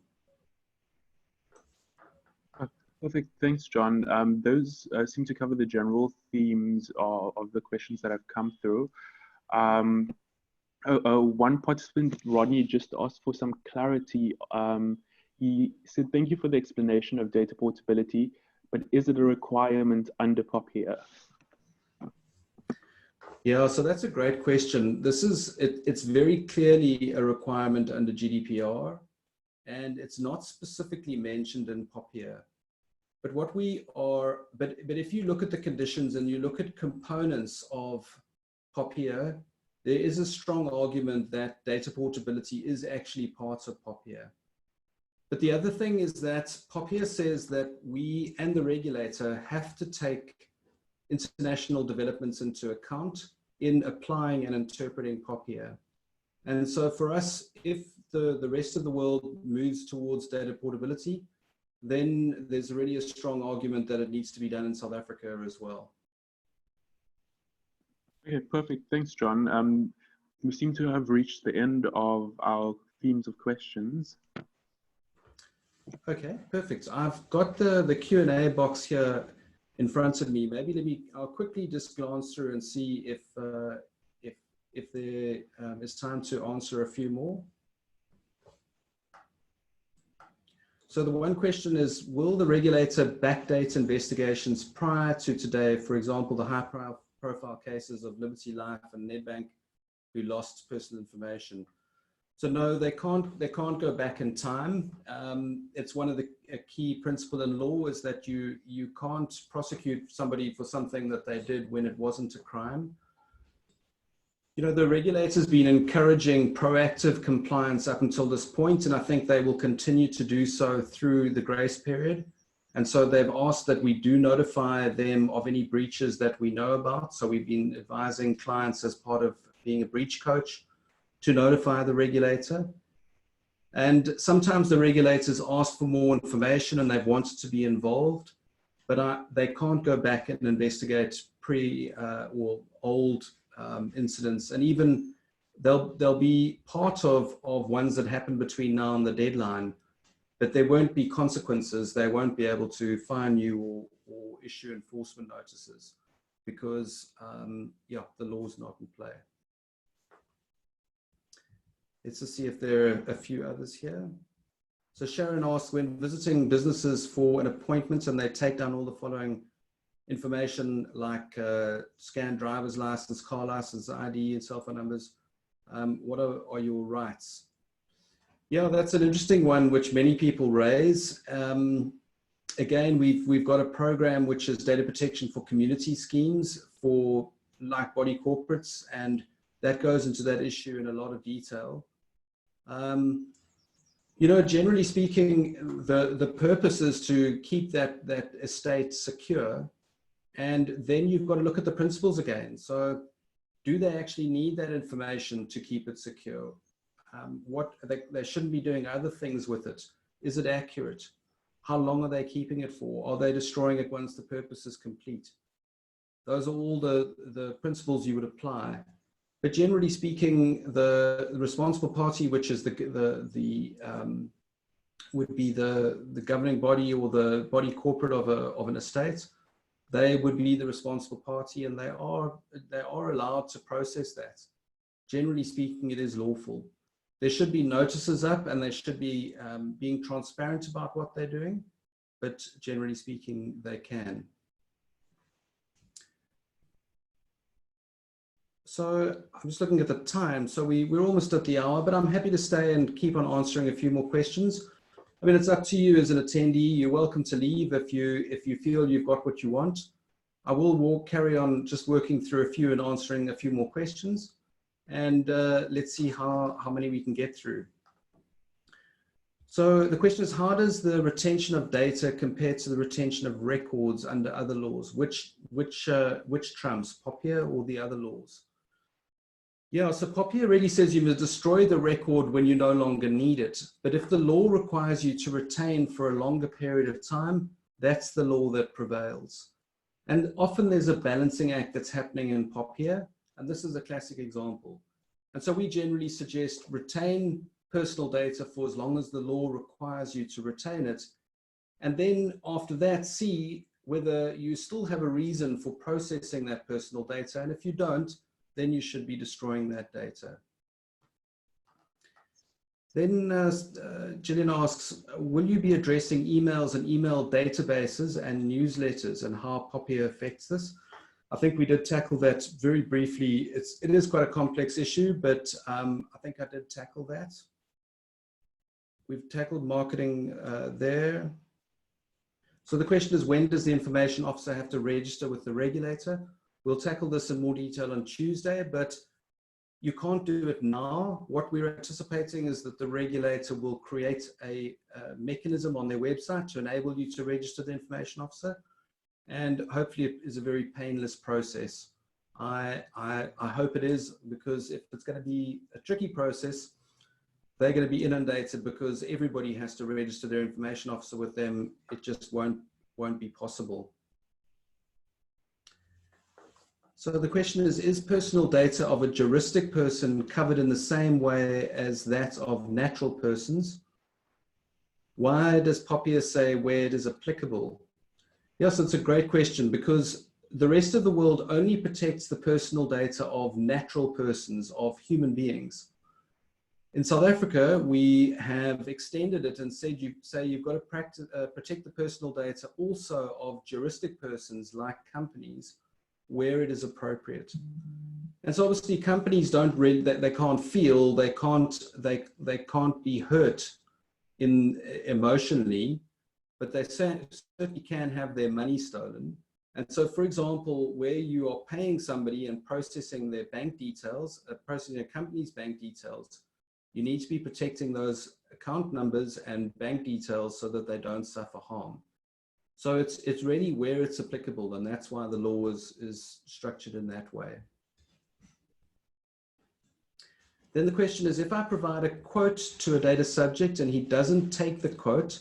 [SPEAKER 2] Perfect. Thanks, John. Those seem to cover the general themes of the questions that have come through. One participant, Rodney, just asked for some clarity. He said, thank you for the explanation of data portability, but is it a requirement under POPIA?
[SPEAKER 1] Yeah, so that's a great question. It's very clearly a requirement under GDPR, and it's not specifically mentioned in POPIA. But but if you look at the conditions and you look at components of POPIA, there is a strong argument that data portability is actually part of POPIA. But the other thing is that POPIA says that we and the regulator have to take international developments into account in applying and interpreting POPIA. And so for us, if the rest of the world moves towards data portability, then there's already a strong argument that it needs to be done in South Africa as well.
[SPEAKER 2] Okay, perfect. Thanks, John. We seem to have reached the end of our themes of questions.
[SPEAKER 1] Okay, perfect. I've got the Q&A box here in front of me. Maybe I'll quickly just glance through and see if there is time to answer a few more. So the one question is, will the regulator backdate investigations prior to today? For example, the high profile cases of Liberty Life and Nedbank who lost personal information. So no, they can't go back in time. It's one of the key principle in law is that you can't prosecute somebody for something that they did when it wasn't a crime. You know, the regulator's been encouraging proactive compliance up until this point, and I think they will continue to do so through the grace period. And so they've asked that we do notify them of any breaches that we know about. So we've been advising clients as part of being a breach coach to notify the regulator. And sometimes the regulators ask for more information and they've wanted to be involved, but they can't go back and investigate or old incidents. And even they'll be part of ones that happen between now and the deadline, but there won't be consequences. They won't be able to fine you or issue enforcement notices because yeah, the law's not in play. Let's just see if there are a few others here. So Sharon asks, when visiting businesses for an appointment and they take down all the following information like scanned driver's license, car license, ID, and cell phone numbers, what are your rights? Yeah, that's an interesting one which many people raise. Again, we've got a program which is data protection for community schemes for like body corporates, and that goes into that issue in a lot of detail. You know, generally speaking, the purpose is to keep that estate secure, and then you've got to look at the principles again. So do they actually need that information to keep it secure? What they shouldn't be doing other things with it. Is it accurate? How long are they keeping it for? Are they destroying it once the purpose is complete? Those are all the principles you would apply. But generally speaking, the responsible party, which is would be the governing body or the body corporate of an estate, they would be the responsible party, and they are allowed to process that. Generally speaking, it is lawful. There should be notices up, and they should be being transparent about what they're doing. But generally speaking, they can. So I'm just looking at the time. So we're almost at the hour, but I'm happy to stay and keep on answering a few more questions. I mean, it's up to you as an attendee. You're welcome to leave if you feel you've got what you want. I will carry on just working through a few and answering a few more questions. And let's see how many we can get through. So the question is, how does the retention of data compare to the retention of records under other laws? Which trumps, POPIA or the other laws? Yeah, so POPIA really says you must destroy the record when you no longer need it. But if the law requires you to retain for a longer period of time, that's the law that prevails. And often there's a balancing act that's happening in POPIA, and this is a classic example. And so we generally suggest retain personal data for as long as the law requires you to retain it. And then after that, see whether you still have a reason for processing that personal data. And if you don't, then you should be destroying that data. Then Gillian asks, will you be addressing emails and email databases and newsletters and how POPIA affects this? I think we did tackle that very briefly. It is quite a complex issue, but I think I did tackle that. We've tackled marketing there. So the question is, when does the information officer have to register with the regulator? We'll tackle this in more detail on Tuesday, but you can't do it now. What we're anticipating is that the regulator will create a mechanism on their website to enable you to register the information officer. And hopefully it is a very painless process. I hope it is, because if it's going to be a tricky process, they're going to be inundated because everybody has to register their information officer with them. It just won't be possible. So the question is personal data of a juristic person covered in the same way as that of natural persons? Why does POPIA say where it is applicable? Yes, it's a great question, because the rest of the world only protects the personal data of natural persons, of human beings. In South Africa, we have extended it and said you've got to protect the personal data also of juristic persons like companies where it is appropriate. And so obviously companies don't really, they can't feel, they can't be hurt emotionally, but they certainly can have their money stolen. And so, for example, where you are paying somebody and processing their bank details, processing a company's bank details, you need to be protecting those account numbers and bank details so that they don't suffer harm. So it's really where it's applicable, and that's why the law is structured in that way. Then the question is, if I provide a quote to a data subject and he doesn't take the quote,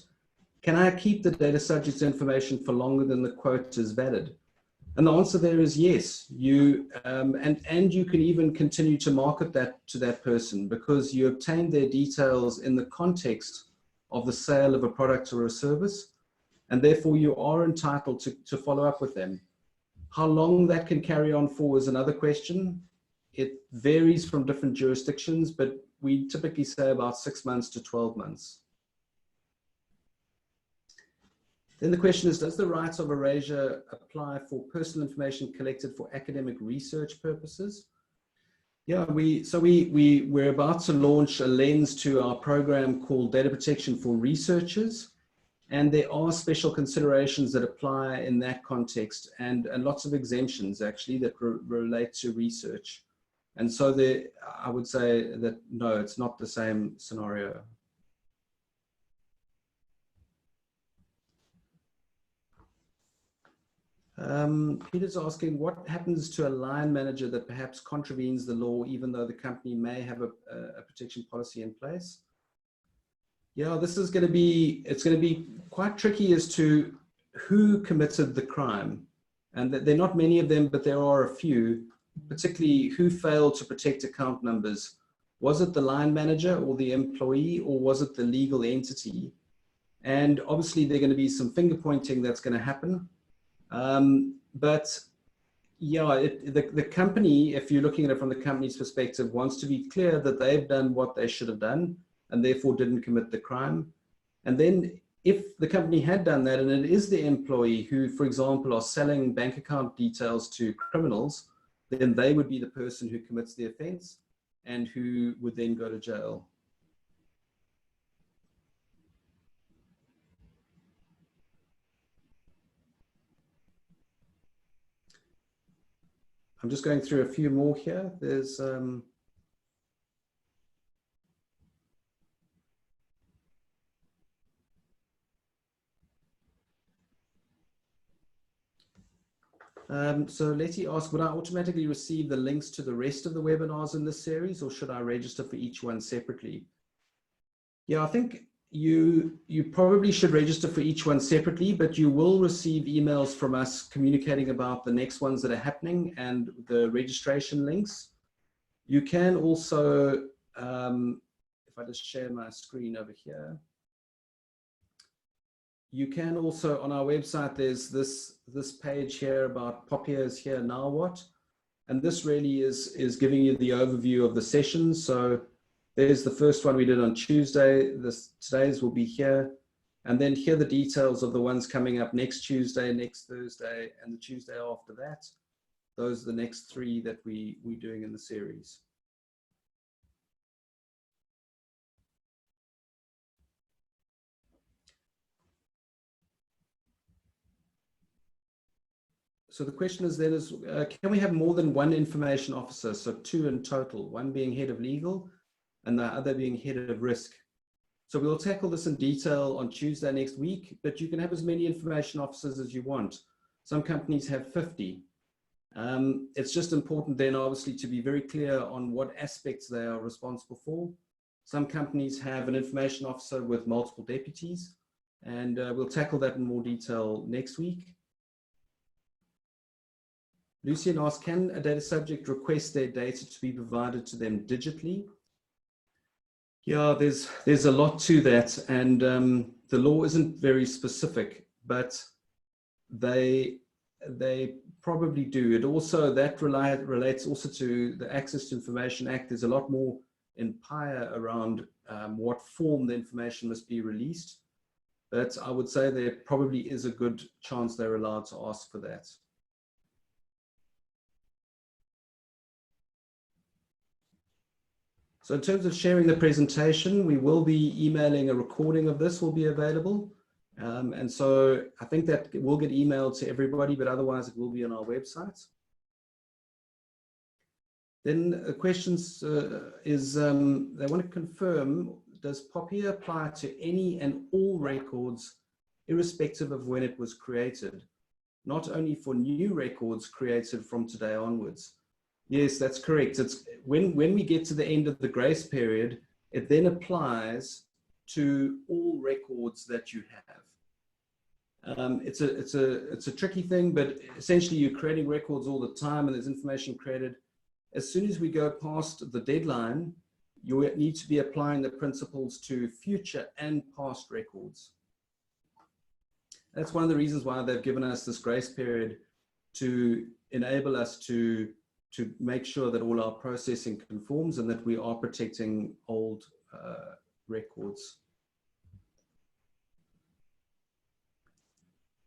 [SPEAKER 1] can I keep the data subject's information for longer than the quote is valid? And the answer there is yes. And you can even continue to market that to that person because you obtained their details in the context of the sale of a product or a service, and therefore you are entitled to follow up with them. How long that can carry on for is another question. It varies from different jurisdictions, but we typically say about 6 months to 12 months. Then the question is, does the rights of erasure apply for personal information collected for academic research purposes? Yeah, we're about to launch a lens to our program called Data Protection for Researchers. And there are special considerations that apply in that context, and lots of exemptions actually that relate to research. And so I would say that no, it's not the same scenario. Peter's asking, what happens to a line manager that perhaps contravenes the law even though the company may have a protection policy in place? Yeah, this is going to be, it's going to be quite tricky as to who committed the crime. And there are not many of them, but there are a few, particularly who failed to protect account numbers. Was it the line manager or the employee, or was it the legal entity? And obviously there are going to be some finger pointing that's going to happen. But yeah, the company, if you're looking at it from the company's perspective, wants to be clear that they've done what they should have done and therefore didn't commit the crime. And then if the company had done that and it is the employee who, for example, are selling bank account details to criminals, then they would be the person who commits the offense and who would then go to jail. I'm just going through a few more here. There's so Letty asked, would I automatically receive the links to the rest of the webinars in this series, or should I register for each one separately? Yeah, I think you probably should register for each one separately, but you will receive emails from us communicating about the next ones that are happening and the registration links. You can also, if I just share my screen over here, you can also, on our website, there's this page here about POPIA is here, now what? And this really is giving you the overview of the sessions. So there's the first one we did on Tuesday. Today's will be here. And then here are the details of the ones coming up next Tuesday, next Thursday, and the Tuesday after that. Those are the next 3 that we're doing in the series. So the question is then can we have more than one information officer? So 2 in total, one being head of legal and the other being head of risk. So we'll tackle this in detail on Tuesday next week, but you can have as many information officers as you want. Some companies have 50. It's just important then obviously to be very clear on what aspects they are responsible for. Some companies have an information officer with multiple deputies, and we'll tackle that in more detail next week. Lucian asks, can a data subject request their data to be provided to them digitally? Yeah, there's a lot to that, and the law isn't very specific, but they probably do. It also, that relates also to the Access to Information Act. There's a lot more in POPIA around what form the information must be released, but I would say there probably is a good chance they're allowed to ask for that. So in terms of sharing the presentation, we will be emailing a recording of this will be available. And so I think that it will get emailed to everybody, but otherwise it will be on our website. Then the questions is they want to confirm, does POPIA apply to any and all records irrespective of when it was created, not only for new records created from today onwards? Yes, that's correct. It's when we get to the end of the grace period, it then applies to all records that you have. It's a tricky thing, but essentially you're creating records all the time, and there's information created. As soon as we go past the deadline, you need to be applying the principles to future and past records. That's one of the reasons why they've given us this grace period, to enable us to make sure that all our processing conforms and that we are protecting old records.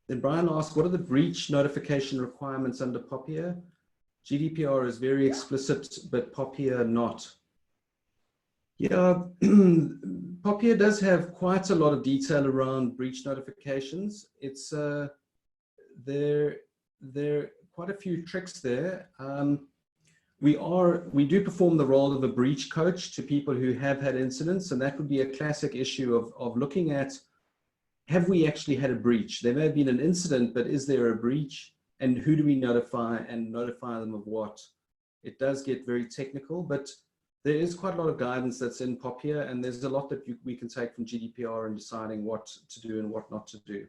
[SPEAKER 1] Then Brian asked, what are the breach notification requirements under POPIA? GDPR is very explicit, but POPIA not. Yeah, POPIA does have quite a lot of detail around breach notifications. It's there are quite a few tricks there. We do perform the role of a breach coach to people who have had incidents, and that would be a classic issue of looking at, have we actually had a breach? There may have been an incident, but is there a breach? And who do we notify, and notify them of what? It does get very technical, but there is quite a lot of guidance that's in POPIA, and there's a lot that we can take from GDPR in deciding what to do and what not to do.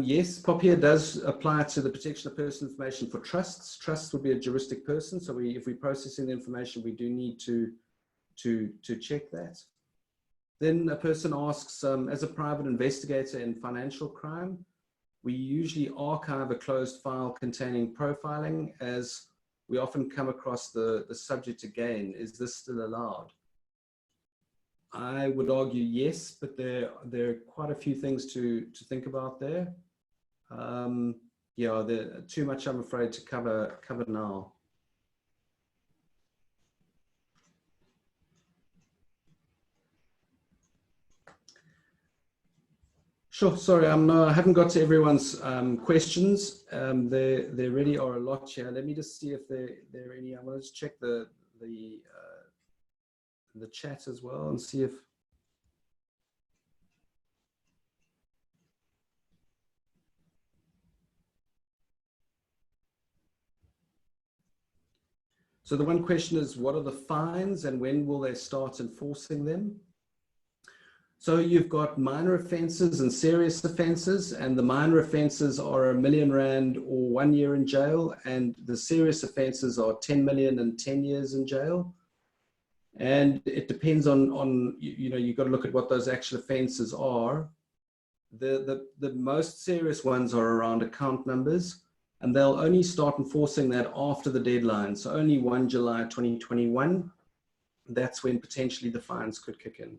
[SPEAKER 1] Yes, POPIA does apply to the protection of personal information for trusts. Trusts would be a juristic person, so if we're processing the information, we do need to check that. Then a person asks, as a private investigator in financial crime, we usually archive a closed file containing profiling, as we often come across the subject again. Is this still allowed? I would argue yes, but there are quite a few things to think about there. Yeah, there's too much, I'm afraid, to cover now. Sure, sorry, I haven't got to everyone's questions. There really are a lot here. Let me just see if there are any. I want to check the chat as well and see if. So the one question is, what are the fines and when will they start enforcing them? So you've got minor offences and serious offences, and the minor offences are R1 million or 1 year in jail, and the serious offences are 10 million and 10 years in jail. And it depends on you've got to look at what those actual offences are. The most serious ones are around account numbers, and they'll only start enforcing that after the deadline. So only 1 July 2021, that's when potentially the fines could kick in.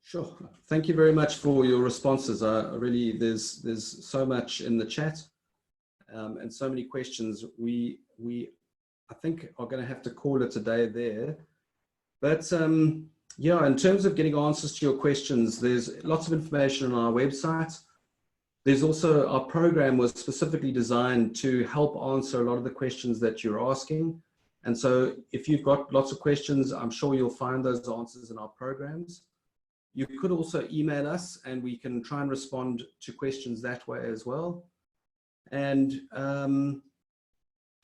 [SPEAKER 1] Sure. Thank you very much for your responses. Really, there's so much in the chat and so many questions. We I think are going to have to call it a day there. But yeah, in terms of getting answers to your questions, there's lots of information on our website. there's also, our program was specifically designed to help answer a lot of the questions that you're asking. And so if you've got lots of questions, I'm sure you'll find those answers in our programs. You could also email us and we can try and respond to questions that way as well. And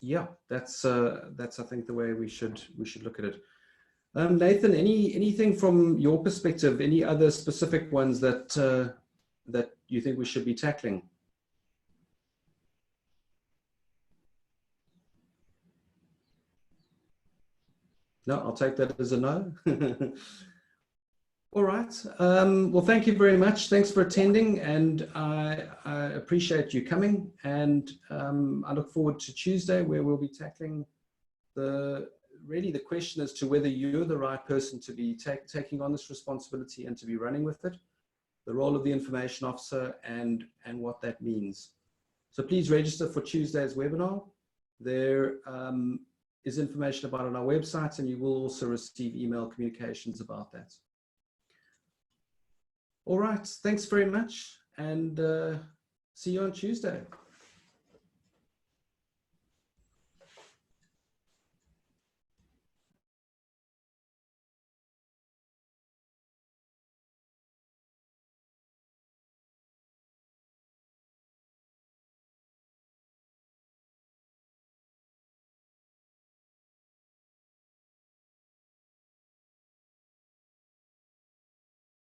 [SPEAKER 1] yeah, that's I think the way we should look at it. Nathan, anything from your perspective, any other specific ones that that you think we should be tackling? No, I'll take that as a no. All right. Well, thank you very much. Thanks for attending, and I appreciate you coming. And I look forward to Tuesday, where we'll be tackling really the question as to whether you're the right person to be taking on this responsibility and to be running with it, the role of the information officer, and what that means. So please register for Tuesday's webinar. There is information about it on our website, and you will also receive email communications about that. All right, thanks very much, and see you on Tuesday.